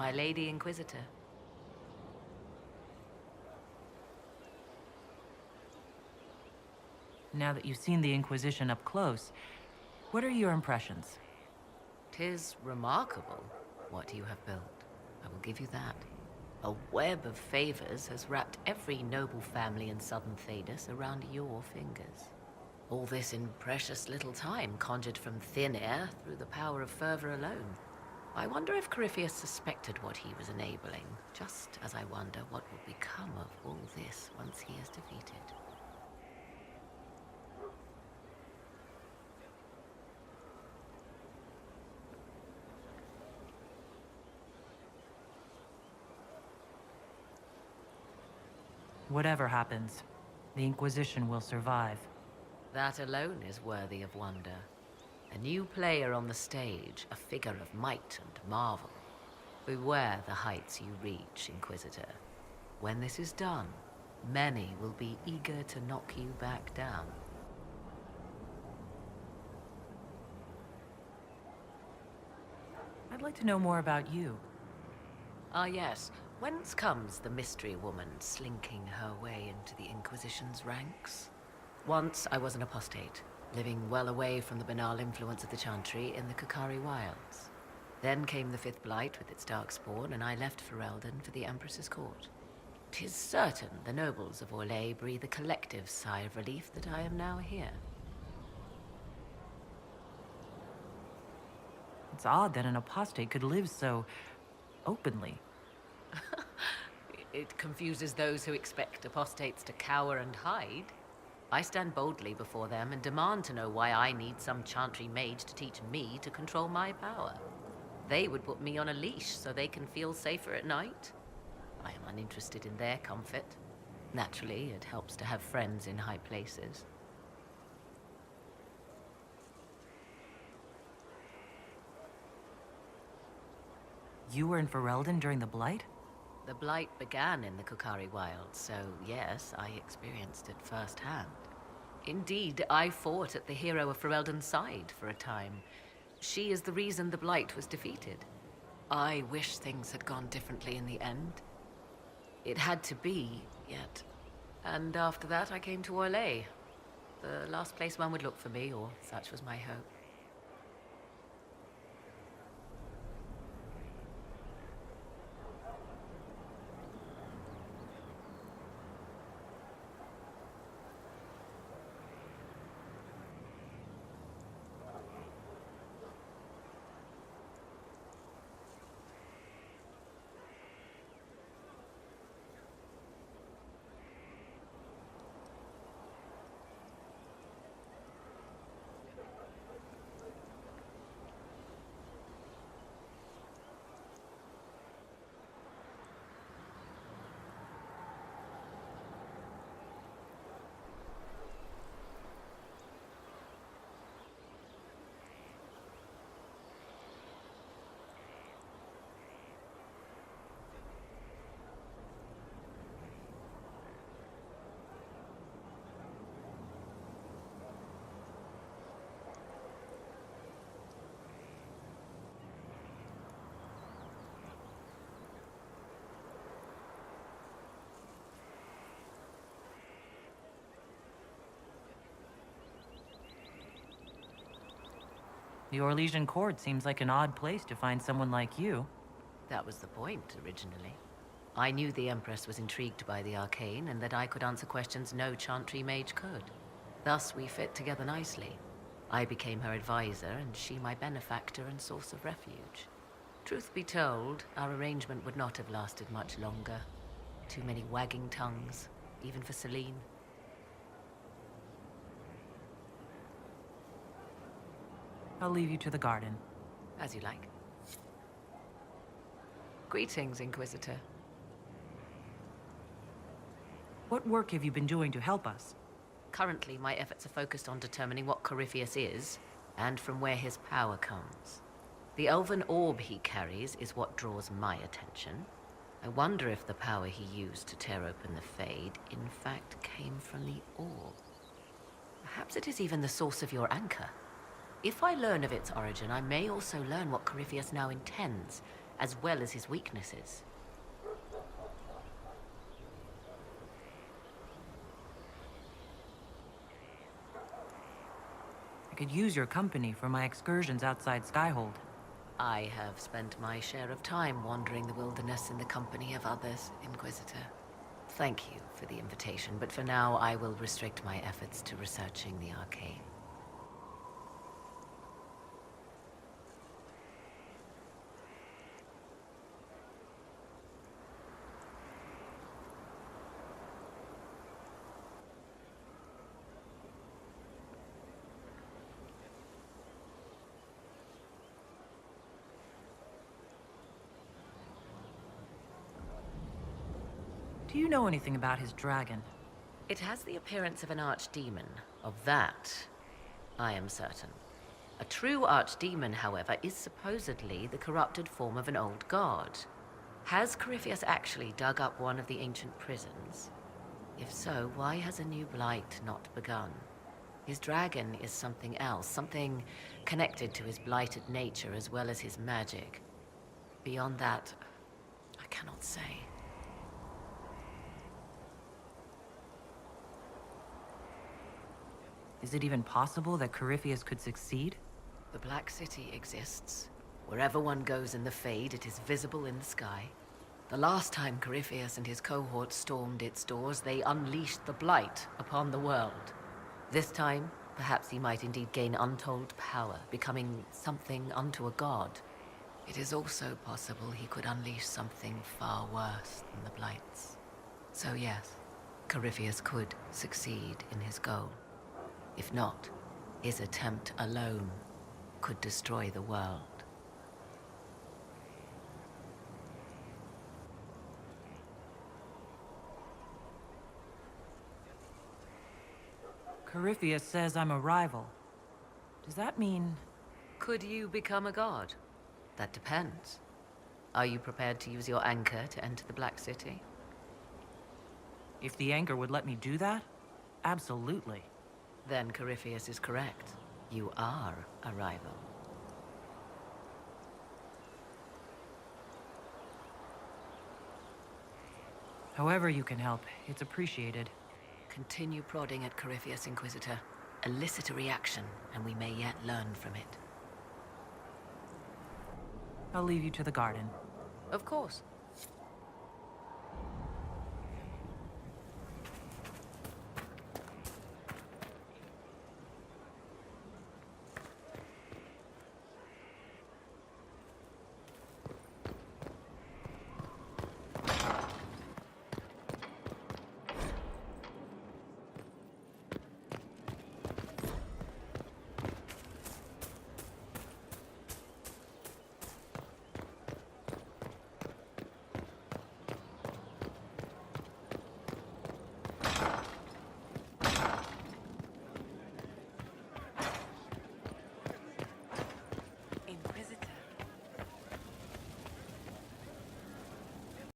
My Lady Inquisitor. Now that you've seen the Inquisition up close, what are your impressions? 'Tis remarkable what you have built. I will give you that. A web of favors has wrapped every noble family in southern Thedas around your fingers. All this in precious little time, conjured from thin air through the power of fervor alone. I wonder if Corypheus suspected what he was enabling, just as I wonder what will become of all this once he is defeated. Whatever happens, the Inquisition will survive. That alone is worthy of wonder. A new player on the stage, a figure of might and marvel. Beware the heights you reach, Inquisitor. When this is done, many will be eager to knock you back down. I'd like to know more about you. Ah yes, whence comes the mystery woman slinking her way into the Inquisition's ranks? Once I was an apostate, living well away from the banal influence of the Chantry in the Kukari Wilds. Then came the Fifth Blight with its darkspawn, and I left Ferelden for the Empress's court. 'Tis certain the nobles of Orlais breathe a collective sigh of relief that I am now here. It's odd that an apostate could live so openly. It confuses those who expect apostates to cower and hide. I stand boldly before them and demand to know why I need some Chantry mage to teach me to control my power. They would put me on a leash so they can feel safer at night. I am uninterested in their comfort. Naturally, it helps to have friends in high places. You were in Ferelden during the Blight? The Blight began in the Kukari Wilds, so yes, I experienced it firsthand. Indeed, I fought at the hero of Ferelden's side for a time. She is the reason the Blight was defeated. I wish things had gone differently in the end. It had to be, yet. And after that, I came to Orlais. The last place one would look for me, or such was my hope. The Orlesian court seems like an odd place to find someone like you. That was the point, originally. I knew the Empress was intrigued by the arcane, and that I could answer questions no Chantry mage could. Thus, we fit together nicely. I became her advisor, and she my benefactor and source of refuge. Truth be told, our arrangement would not have lasted much longer. Too many wagging tongues, even for Celine. I'll leave you to the garden. As you like. Greetings, Inquisitor. What work have you been doing to help us? Currently, my efforts are focused on determining what Corypheus is, and from where his power comes. The elven orb he carries is what draws my attention. I wonder if the power he used to tear open the Fade, in fact, came from the orb. Perhaps it is even the source of your anchor. If I learn of its origin, I may also learn what Corypheus now intends, as well as his weaknesses. I could use your company for my excursions outside Skyhold. I have spent my share of time wandering the wilderness in the company of others, Inquisitor. Thank you for the invitation, but for now I will restrict my efforts to researching the arcane. Do you know anything about his dragon? It has the appearance of an archdemon. Of that, I am certain. A true archdemon, however, is supposedly the corrupted form of an old god. Has Corypheus actually dug up one of the ancient prisons? If so, why has a new blight not begun? His dragon is something else, something connected to his blighted nature as well as his magic. Beyond that, I cannot say. Is it even possible that Corypheus could succeed? The Black City exists. Wherever one goes in the Fade, it is visible in the sky. The last time Corypheus and his cohort stormed its doors, they unleashed the Blight upon the world. This time, perhaps he might indeed gain untold power, becoming something unto a god. It is also possible he could unleash something far worse than the Blights. So yes, Corypheus could succeed in his goal. If not, his attempt alone could destroy the world. Corypheus says I'm a rival. Does that mean... Could you become a god? That depends. Are you prepared to use your anchor to enter the Black City? If the anchor would let me do that? Absolutely. Then Corypheus is correct. You are a rival. However you can help, it's appreciated. Continue prodding at Corypheus, Inquisitor. Elicit a reaction, and we may yet learn from it. I'll leave you to the garden. Of course.